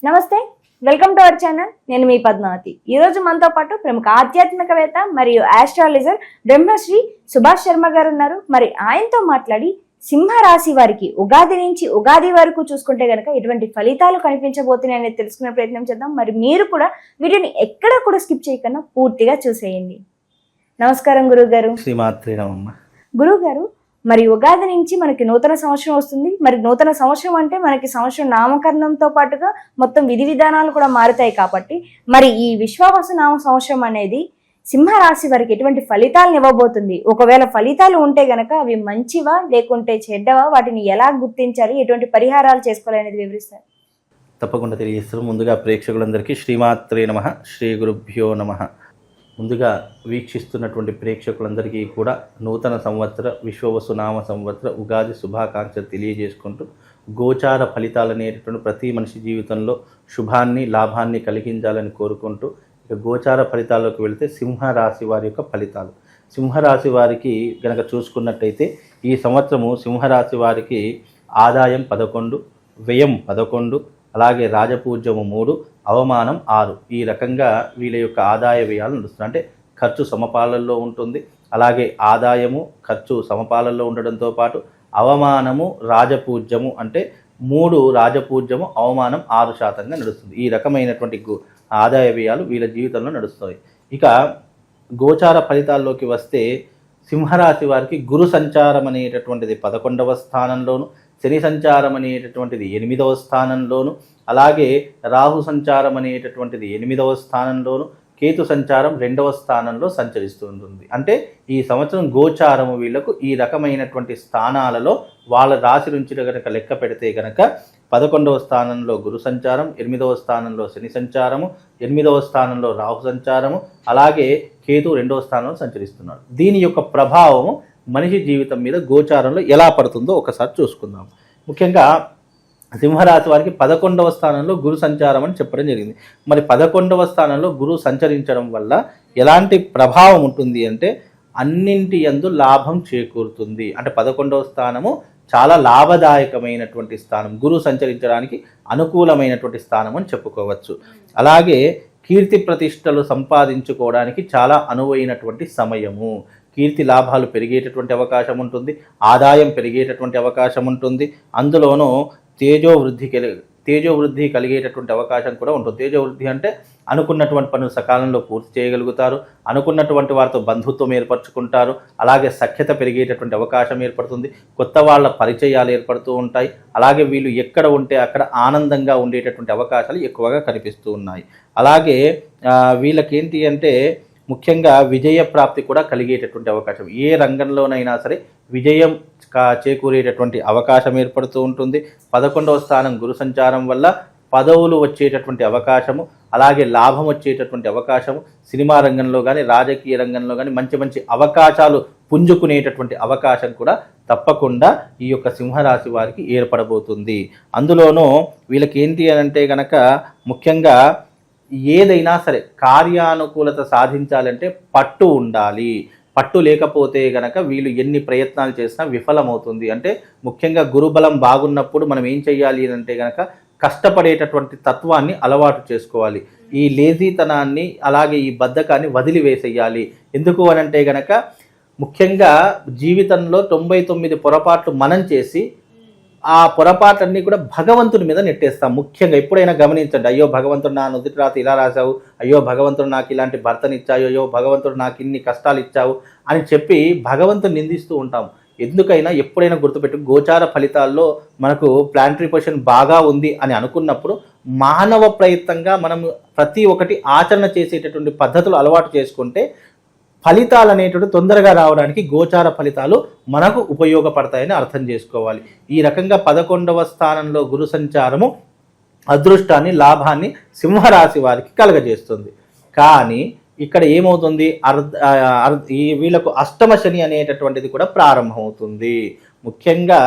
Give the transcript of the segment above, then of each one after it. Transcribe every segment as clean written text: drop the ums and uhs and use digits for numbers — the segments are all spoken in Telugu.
నమస్తే, వెల్కమ్ టు అవర్ ఛానల్. నేను మీ పద్మావతి. ఈ రోజు మనతో పాటు ప్రముఖ ఆధ్యాత్మికవేత్త మరియు ఆస్ట్రాలజర్ బ్రహ్మశ్రీ సుభాష్ శర్మ గారు ఉన్నారు. మరి ఆయనతో మాట్లాడి సింహరాశి వారికి ఉగాది నుంచి ఉగాది వరకు చూసుకుంటే గనక ఎటువంటి ఫలితాలు కనిపించబోతున్నాయని తెలుసుకునే ప్రయత్నం చేద్దాం. మరి మీరు కూడా వీటిని ఎక్కడ కూడా స్కిప్ చేయకుండా పూర్తిగా చూసేయండి. నమస్కారం గురువు గారు. శ్రీమాత్రే నమః. గురువు గారు, మరి ఉగాది నుంచి మనకి నూతన సంవత్సరం వస్తుంది. మరి నూతన సంవత్సరం అంటే మనకి సంవత్సరం నామకరణంతో పాటుగా మొత్తం విధి విధానాలు కూడా మారుతాయి. కాబట్టి మరి ఈ విశ్వావసు నామ సంవత్సరం అనేది సింహరాశి వారికి ఎటువంటి ఫలితాలను ఇవ్వబోతుంది? ఒకవేళ ఫలితాలు ఉంటే గనక అవి మంచివా లేకుంటే చెడ్డవా? వాటిని ఎలా గుర్తించాలి, ఎటువంటి పరిహారాలు చేసుకోవాలి అనేది వివరిస్తారు. తప్పకుండా తెలియజేస్తారు. ముందుగా ప్రేక్షకులందరికీ శ్రీమాత్రే నమః, శ్రీ గురుభ్యో నమః. ముందుగా వీక్షిస్తున్నటువంటి ప్రేక్షకులందరికీ కూడా నూతన సంవత్సర విశ్వవసు నామ సంవత్సర ఉగాది శుభాకాంక్షలు తెలియజేసుకుంటూ, గోచార ఫలితాలు అనేటటువంటి ప్రతి మనిషి జీవితంలో శుభాన్ని లాభాన్ని కలిగించాలని కోరుకుంటూ, ఇక గోచార ఫలితాల్లోకి వెళితే సింహరాశి వారి యొక్క ఫలితాలు. సింహరాశి వారికి గనక చూసుకున్నట్టయితే ఈ సంవత్సరము సింహరాశి వారికి ఆదాయం 11, వ్యయం 11, అలాగే రాజపూజ్యము 3, అవమానం 6. ఈ రకంగా వీళ్ళ యొక్క ఆదాయ వ్యయాలు నడుస్తుంది. అంటే ఖర్చు సమపాలల్లో ఉంటుంది. అలాగే ఆదాయము ఖర్చు సమపాలల్లో ఉండడంతో పాటు అవమానము రాజపూజ్యము అంటే 3 రాజపూజ్యము అవమానం 6% నడుస్తుంది. ఈ రకమైనటువంటి ఆదాయ వ్యయాలు వీళ్ళ జీవితంలో నడుస్తాయి. ఇక గోచార ఫలితాల్లోకి వస్తే సింహరాశి వారికి గురు సంచారం అనేటటువంటిది 11వ స్థానంలోను, శని సంచారం అనేటటువంటిది 8వ స్థానంలోను, అలాగే రాహు సంచారం అనేటటువంటిది 8వ స్థానంలోను, కేతు సంచారం 2వ స్థానంలో సంచరిస్తూ ఉంటుంది. అంటే ఈ సంవత్సరం గోచారము వీళ్లకు ఈ రకమైనటువంటి స్థానాలలో వాళ్ళ రాశి నుంచి కనుక లెక్క పెడితే కనుక 11వ స్థానంలో గురు సంచారం, 8వ స్థానంలో శని సంచారము, 8వ స్థానంలో రాహు సంచారము, అలాగే కేతు 2వ స్థానంలో సంచరిస్తున్నాడు. దీని యొక్క ప్రభావము మనిషి జీవితం మీద గోచారంలో ఎలా పడుతుందో ఒకసారి చూసుకుందాం. ముఖ్యంగా సింహరాశి వారికి 11వ స్థానంలో గురు సంచారం అని చెప్పడం జరిగింది. మరి 11వ స్థానంలో గురువు సంచరించడం వల్ల ఎలాంటి ప్రభావం ఉంటుంది అంటే అన్నింటి యందు లాభం చేకూరుతుంది. అంటే 11వ స్థానము చాలా లాభదాయకమైనటువంటి స్థానం, గురువు సంచరించడానికి అనుకూలమైనటువంటి స్థానం అని చెప్పుకోవచ్చు. అలాగే కీర్తి ప్రతిష్టలు సంపాదించుకోవడానికి చాలా అనువైనటువంటి సమయము. కీర్తి లాభాలు పెరిగేటటువంటి అవకాశం ఉంటుంది, ఆదాయం పెరిగేటటువంటి అవకాశం ఉంటుంది. అందులోనూ తేజోవృద్ధి కలిగేటటువంటి అవకాశం కూడా ఉంటుంది. తేజోవృద్ధి అంటే అనుకున్నటువంటి పనులు సకాలంలో పూర్తి చేయగలుగుతారు, అనుకున్నటువంటి వారితో బంధుత్వం ఏర్పరచుకుంటారు, అలాగే సఖ్యత పెరిగేటటువంటి అవకాశం ఏర్పడుతుంది, కొత్త వాళ్ళ పరిచయాలు ఏర్పడుతూ ఉంటాయి. అలాగే వీళ్ళు ఎక్కడ ఉంటే అక్కడ ఆనందంగా ఉండేటటువంటి అవకాశాలు ఎక్కువగా కనిపిస్తూ ఉన్నాయి. అలాగే వీళ్ళకేంటి అంటే ముఖ్యంగా విజయ ప్రాప్తి కూడా కలిగేటటువంటి అవకాశం, ఏ రంగంలోనైనా సరే విజయం చేకూరేటటువంటి అవకాశం ఏర్పడుతూ ఉంటుంది. 11వ స్థానం గురు సంచారం వల్ల పదవులు వచ్చేటటువంటి అవకాశము, అలాగే లాభం వచ్చేటటువంటి అవకాశము, సినిమా రంగంలో కానీ రాజకీయ రంగంలో కానీ మంచి మంచి అవకాశాలు పుంజుకునేటటువంటి అవకాశం కూడా తప్పకుండా ఈ యొక్క సింహరాశి వారికి ఏర్పడబోతుంది. అందులోనూ వీళ్ళకి ఏంటి అని అంటే కనుక ముఖ్యంగా ఏదైనా సరే కార్యానుకూలత సాధించాలంటే పట్టు ఉండాలి. పట్టు లేకపోతే గనక వీళ్ళు ఎన్ని ప్రయత్నాలు చేసినా విఫలమవుతుంది. అంటే ముఖ్యంగా గురుబలం బాగున్నప్పుడు మనం ఏం చెయ్యాలి అంటే గనక కష్టపడేటటువంటి తత్వాన్ని అలవాటు చేసుకోవాలి. ఈ లేజీతనాన్ని అలాగే ఈ బద్ధకాన్ని వదిలివేసేయాలి. ఎందుకు అనంటే గనక ముఖ్యంగా జీవితంలో 99 పొరపాట్లు మనం చేసి ఆ పొరపాట్లన్నీ కూడా భగవంతుడి మీద నెట్టేస్తాం. ముఖ్యంగా ఎప్పుడైనా గమనించండి, అయ్యో భగవంతుడు నా నుదుటి రాత ఇలా రాశావు, అయ్యో భగవంతుడు నాకు ఇలాంటి భర్తనిచ్చావు, అయ్యో భగవంతుడు నాకు ఇన్ని కష్టాలు ఇచ్చావు అని చెప్పి భగవంతుని నిందిస్తూ ఉంటాం. ఎందుకైనా ఎప్పుడైనా గుర్తుపెట్టు, గోచార ఫలితాల్లో మనకు ప్లానటరీ పొజిషన్ బాగా ఉంది అని అనుకున్నప్పుడు మానవ ప్రయత్నంగా మనం ప్రతి ఒక్కటి ఆచరణ చేసేటటువంటి పద్ధతులు అలవాటు చేసుకుంటే ఫలితాలు అనేటువంటి తొందరగా రావడానికి గోచార ఫలితాలు మనకు ఉపయోగపడతాయని అర్థం చేసుకోవాలి. ఈ రకంగా 11వ స్థానంలో గురు సంచారము అదృష్టాన్ని లాభాన్ని సింహరాశి వారికి కలగజేస్తుంది. కానీ ఇక్కడ ఏమవుతుంది, వీళ్ళకు అష్టమ శని అనేటటువంటిది కూడా ప్రారంభమవుతుంది. ముఖ్యంగా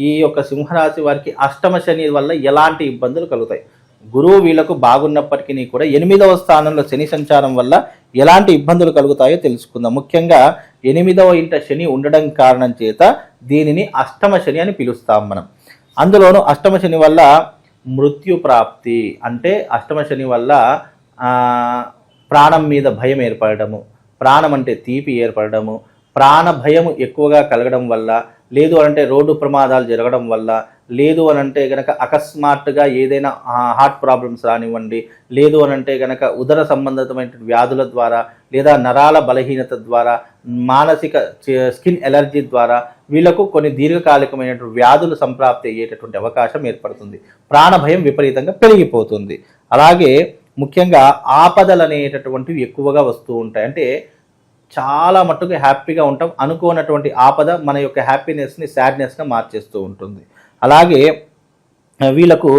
ఈ యొక్క సింహరాశి వారికి అష్టమ శని వల్ల ఎలాంటి ఇబ్బందులు కలుగుతాయి? గురువు వీళ్లకు బాగున్నప్పటికీ కూడా 8వ స్థానంలో శని సంచారం వల్ల ఎలాంటి ఇబ్బందులు కలుగుతాయో తెలుసుకుందాం. ముఖ్యంగా 8వ ఇంట శని ఉండడం కారణం చేత దీనిని అష్టమ శని అని పిలుస్తాం మనం. అందులోనూ అష్టమ శని వల్ల మృత్యు ప్రాప్తి, అంటే అష్టమ శని వల్ల ప్రాణం మీద భయం ఏర్పడము, ప్రాణం అంటే తీపి ఏర్పడము, ప్రాణ భయము ఎక్కువగా కలగడం వల్ల, లేదు అనంటే రోడ్డు ప్రమాదాలు జరగడం వల్ల, లేదు అనంటే గనక అకస్మాత్తుగా ఏదైనా హార్ట్ ప్రాబ్లమ్స్ రానివ్వండి, లేదు అనంటే గనక ఉదర సంబంధితమైన వ్యాధుల ద్వారా, లేదా నరాల బలహీనత ద్వారా, మానసిక స్కిన్ ఎలర్జీ ద్వారా వీళ్ళకు కొన్ని దీర్ఘకాలికమైనటువంటి వ్యాధులు సంప్రాప్తి అయ్యేటటువంటి అవకాశం ఏర్పడుతుంది. ప్రాణభయం విపరీతంగా పెరిగిపోతుంది. అలాగే ముఖ్యంగా ఆపదలు అనేటటువంటివి ఎక్కువగా వస్తూ ఉంటాయి. అంటే చాలా మట్టుకు హ్యాపీగా ఉంటాం, అనుకోనటువంటి ఆపద మన యొక్క హ్యాపీనెస్ని సాడ్నెస్గా మార్చేస్తూ ఉంటుంది. అలాగే వీళ్ళకు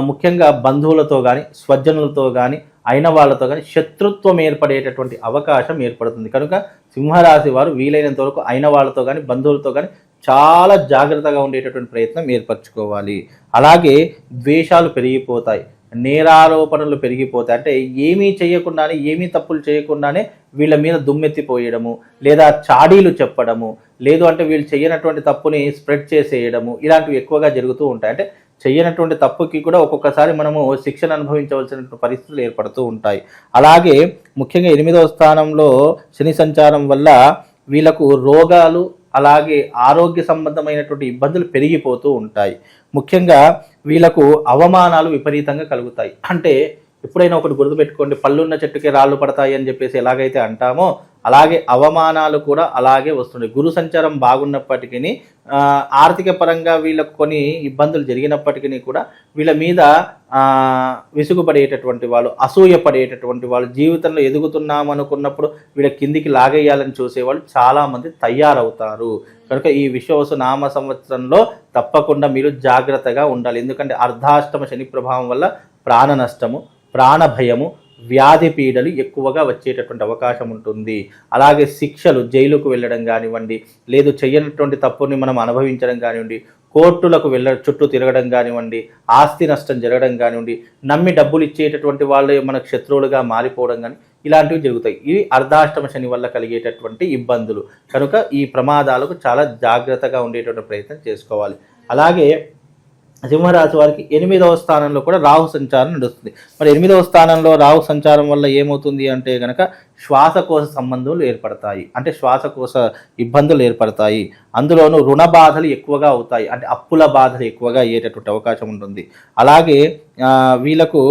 ముఖ్యంగా బంధువులతో కానీ, స్వజనులతో కానీ, అయిన వాళ్ళతో కానీ శత్రుత్వం ఏర్పడేటటువంటి అవకాశం ఏర్పడుతుంది. కనుక సింహరాశి వారు వీలైనంత వరకు అయిన వాళ్ళతో కానీ, బంధువులతో కానీ చాలా జాగ్రత్తగా ఉండేటటువంటి ప్రయత్నం ఏర్పరచుకోవాలి. అలాగే ద్వేషాలు పెరిగిపోతాయి, నేరారోపణలు పెరిగిపోతాయి. అంటే ఏమీ చేయకుండానే, ఏమీ తప్పులు చేయకుండానే వీళ్ళ మీద దుమ్మెత్తిపోయడము, లేదా చాడీలు చెప్పడము, లేదు అంటే వీళ్ళు చేయనటువంటి తప్పుని స్ప్రెడ్ చేసేయడము, ఇలాంటివి ఎక్కువగా జరుగుతూ ఉంటాయి. అంటే చేయనటువంటి తప్పుకి కూడా ఒక్కొక్కసారి మనము శిక్షణ అనుభవించవలసిన పరిస్థితులు ఏర్పడుతూ ఉంటాయి. అలాగే ముఖ్యంగా 8వ స్థానంలో శని సంచారం వల్ల వీళ్ళకు రోగాలు, అలాగే ఆరోగ్య సంబంధమైనటువంటి ఇబ్బందులు పెరిగిపోతూ ఉంటాయి. ముఖ్యంగా వీళ్ళకు అవమానాలు విపరీతంగా కలుగుతాయి. అంటే ఎప్పుడైనా ఒకటి గుర్తుపెట్టుకోండి, పళ్ళున్న చెట్టుకే రాళ్ళు పడతాయి అని చెప్పేసి ఎలాగైతే అంటామో అలాగే అవమానాలు కూడా అలాగే వస్తుంటాయి. గురు సంచారం బాగున్నప్పటికీ ఆర్థిక పరంగా వీళ్ళకు కొన్ని ఇబ్బందులు జరిగినప్పటికీ కూడా వీళ్ళ మీద విసుగుపడేటటువంటి వాళ్ళు, అసూయపడేటటువంటి వాళ్ళు, జీవితంలో ఎదుగుతున్నాం అనుకున్నప్పుడు వీళ్ళ కిందికి లాగేయాలని చూసేవాళ్ళు చాలామంది తయారవుతారు. కనుక ఈ విశ్వావసు నామ సంవత్సరంలో తప్పకుండా మీరు జాగ్రత్తగా ఉండాలి. ఎందుకంటే అర్ధాష్టమ శని ప్రభావం వల్ల ప్రాణ నష్టము, ప్రాణ భయము, వ్యాధి పీడలు ఎక్కువగా వచ్చేటటువంటి అవకాశం ఉంటుంది. అలాగే శిక్షలు, జైలుకు వెళ్ళడం కానివ్వండి, లేదు చేయనటువంటి తప్పుని మనం అనుభవించడం కానివ్వండి, కోర్టులకు చుట్టూ తిరగడం కానివ్వండి, ఆస్తి నష్టం జరగడం కానివ్వండి, నమ్మి డబ్బులు ఇచ్చేటటువంటి వాళ్ళే మనకు శత్రువులుగా మారిపోవడం కానీ ఇలాంటివి జరుగుతాయి. ఇవి అర్ధాష్టమ శని వల్ల కలిగేటటువంటి ఇబ్బందులు. కనుక ఈ ప్రమాదాలకు చాలా జాగ్రత్తగా ఉండేటువంటి ప్రయత్నం చేసుకోవాలి. అలాగే సింహరాశి వారికి 8వ స్థానంలో కూడా రాహు సంచారం నడుస్తుంది. మరి 8వ స్థానంలో రాహు సంచారం వల్ల ఏమవుతుంది అంటే కనుక శ్వాసకోశ సంబంధాలు ఏర్పడతాయి, అంటే శ్వాసకోశ ఇబ్బందులు ఏర్పడతాయి. అందులోనూ రుణ బాధలు ఎక్కువగా అవుతాయి, అంటే అప్పుల బాధలు ఎక్కువగా అయ్యేటటువంటి అవకాశం ఉంటుంది. అలాగే వీళ్ళకు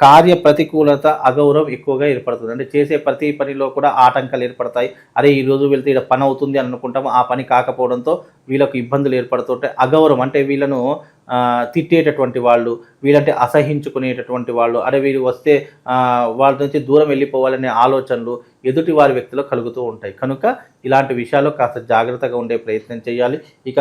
కార్య ప్రతికూలత, అగౌరవం ఎక్కువగా ఏర్పడుతుంది. అంటే చేసే ప్రతి పనిలో కూడా ఆటంకాలు ఏర్పడతాయి. అరే ఈరోజు వెళ్తే ఇక్కడ పని అవుతుంది అని అనుకుంటాము, ఆ పని కాకపోవడంతో వీళ్ళకు ఇబ్బందులు ఏర్పడుతుంటాయి. అగౌరవం అంటే వీళ్ళను తిట్టేటటువంటి వాళ్ళు, వీళ్ళంటే అసహించుకునేటటువంటి వాళ్ళు, అరే వీళ్ళు వస్తే వాళ్ళ నుంచి దూరం వెళ్ళిపోవాలనే ఆలోచనలు ఎదుటి వారి వ్యక్తిలో కలుగుతూ ఉంటాయి. కనుక ఇలాంటి విషయాల్లో కాస్త జాగ్రత్తగా ఉండే ప్రయత్నం చేయాలి. ఇక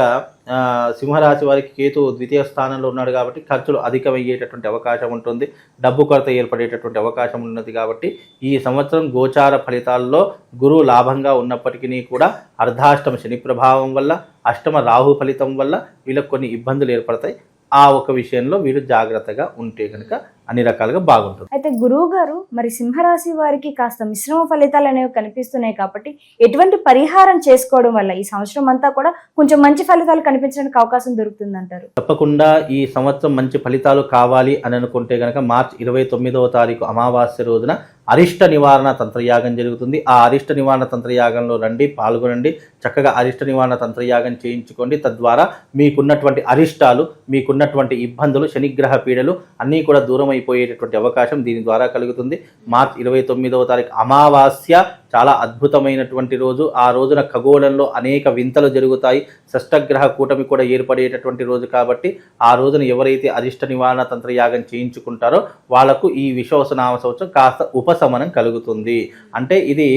సింహరాశి వారికి కేతు 2వ స్థానంలో ఉన్నాడు కాబట్టి ఖర్చులు అధికమయ్యేటటువంటి అవకాశం ఉంటుంది, డబ్బు కొరత ఏర్పడేటటువంటి అవకాశం ఉన్నది. కాబట్టి ఈ సంవత్సరం గోచార ఫలితాల్లో గురువు లాభంగా ఉన్నప్పటికీ కూడా అర్ధాష్టమ శని ప్రభావం వల్ల, అష్టమ రాహు ఫలితం వల్ల వీళ్ళకి కొన్ని ఇబ్బందులు ఏర్పడతాయి. ఆ ఒక విషయంలో వీరు జాగ్రత్తగా ఉంటే కనుక అన్ని రకాలుగా బాగుంటుంది. అయితే గురువు గారు, మరి సింహరాశి వారికి కాస్త మిశ్రమ ఫలితాలు అనేవి కనిపిస్తున్నాయి కాబట్టి ఎటువంటి పరిహారం చేసుకోవడం వల్ల ఈ సంవత్సరం అంతా కూడా కొంచెం మంచి ఫలితాలు కనిపించడానికి అవకాశం దొరుకుతుంది అంటారు? తప్పకుండా ఈ సంవత్సరం మంచి ఫలితాలు కావాలి అని అనుకుంటే కనుక మార్చి 29వ తారీఖు అమావాస్య రోజున అరిష్ట నివారణ తంత్రయాగం జరుగుతుంది. ఆ అరిష్ట నివారణ తంత్రయాగంలో రండి, పాల్గొనండి. చక్కగా అరిష్ట నివారణ తంత్రయాగం చేయించుకోండి. తద్వారా మీకున్నటువంటి అరిష్టాలు, మీకున్నటువంటి ఇబ్బందులు, శనిగ్రహ పీడలు అన్నీ కూడా దూరం అయిపోయేటటువంటి అవకాశం దీని ద్వారా కలుగుతుంది. మార్చి 29వ తారీఖు అమావాస్య చాలా అద్భుతమైనటువంటి రోజు. ఆ రోజున ఖగోళంలో అనేక వింతలు జరుగుతాయి. షష్టగ్రహ కూటమి కూడా ఏర్పడేటటువంటి రోజు కాబట్టి ఆ రోజున ఎవరైతే అరిష్ట నివారణ తంత్రయాగం చేయించుకుంటారో వాళ్లకు ఈ విశ్వావసునామ సంవత్సరం కాస్త ఉపశమనం కలుగుతుంది. అంటే ఇది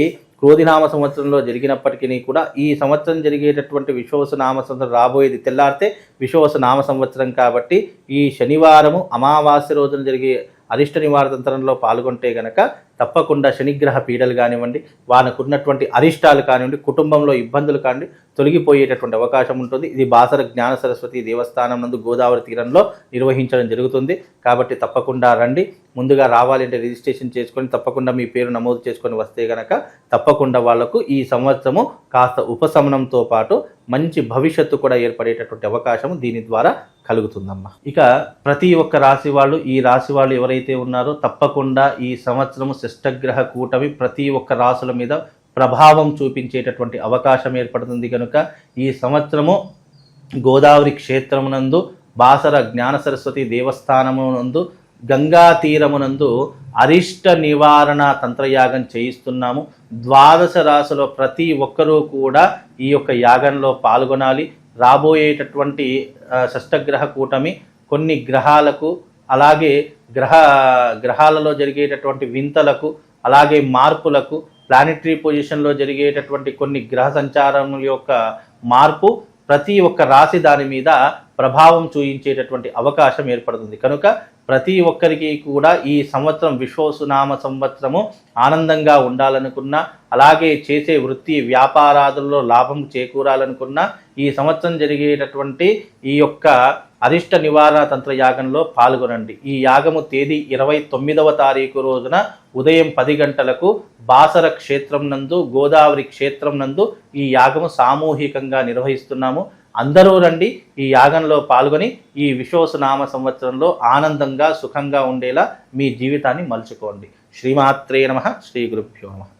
క్రోధినామ సంవత్సరంలో జరిగినప్పటికీ కూడా ఈ సంవత్సరం జరిగేటటువంటి విశ్వావసునామ సంవత్సరం రాబోయేది తెల్లారితే విశ్వావసునామ సంవత్సరం కాబట్టి ఈ శనివారము అమావాస్య రోజున జరిగే అరిష్ట నివారణ తంత్రంలో పాల్గొంటే గనక తప్పకుండా శనిగ్రహ పీడలు కానివ్వండి, వానకున్నటువంటి అరిష్టాలు కానివ్వండి, కుటుంబంలో ఇబ్బందులు కానివ్వండి తొలగిపోయేటటువంటి అవకాశం ఉంటుంది. ఇది బాసర జ్ఞాన సరస్వతి దేవస్థానం నందు గోదావరి తీరంలో నిర్వహించడం జరుగుతుంది. కాబట్టి తప్పకుండా రండి. ముందుగా రావాలంటే రిజిస్ట్రేషన్ చేసుకొని తప్పకుండా మీ పేరు నమోదు చేసుకొని వస్తే గనక తప్పకుండా వాళ్లకు ఈ సంవత్సరము కాస్త ఉపశమనంతో పాటు మంచి భవిష్యత్తు కూడా ఏర్పడేటటువంటి అవకాశం దీని ద్వారా కలుగుతుందమ్మా. ఇక ప్రతి ఒక్క రాశి వాళ్ళు, ఈ రాశి వాళ్ళు ఎవరైతే ఉన్నారో తప్పకుండా ఈ సంవత్సరము శిష్టగ్రహ కూటమి ప్రతి ఒక్క రాశుల మీద ప్రభావం చూపించేటటువంటి అవకాశం ఏర్పడుతుంది. కనుక ఈ సంవత్సరము గోదావరి క్షేత్రమునందు బాసర జ్ఞాన సరస్వతి దేవస్థానమునందు గంగా తీరమునందు అరిష్ట నివారణ తంత్రయాగం చేయిస్తున్నాము. 12 రాశుల ప్రతి ఒక్కరూ కూడా ఈ యొక్క యాగంలో పాల్గొనాలి. రాబోయేటటువంటి షష్టగ్రహ కూటమి కొన్ని గ్రహాలకు, అలాగే గ్రహాలలో జరిగేటటువంటి వింతలకు, అలాగే మార్పులకు, ప్లానెటరీ పొజిషన్లో జరిగేటటువంటి కొన్ని గ్రహ సంచారముల యొక్క మార్పు ప్రతి ఒక్క రాశి దాని మీద ప్రభావం చూయించేటటువంటి అవకాశం ఏర్పడుతుంది. కనుక ప్రతి ఒక్కరికి కూడా ఈ సంవత్సరం విశ్వసునామ సంవత్సరము ఆనందంగా ఉండాలనుకున్నా, అలాగే చేసే వృత్తి వ్యాపారాదుల్లో లాభం చేకూరాలనుకున్నా ఈ సంవత్సరం జరిగేటటువంటి ఈ యొక్క అరిష్ట నివారణ తంత్ర యాగంలో పాల్గొనండి. ఈ యాగము తేదీ 29వ తారీఖు రోజున ఉదయం 10 గంటలకు బాసర క్షేత్రం నందు, గోదావరి క్షేత్రం నందు ఈ యాగము సామూహికంగా నిర్వహిస్తున్నాము. అందరూ రండి, ఈ యాగంలో పాల్గొని ఈ విశ్వసునామ సంవత్సరంలో ఆనందంగా సుఖంగా ఉండేలా మీ జీవితాన్ని మలుచుకోండి. శ్రీమాత్రే నమః. శ్రీ గురుభ్యో నమః.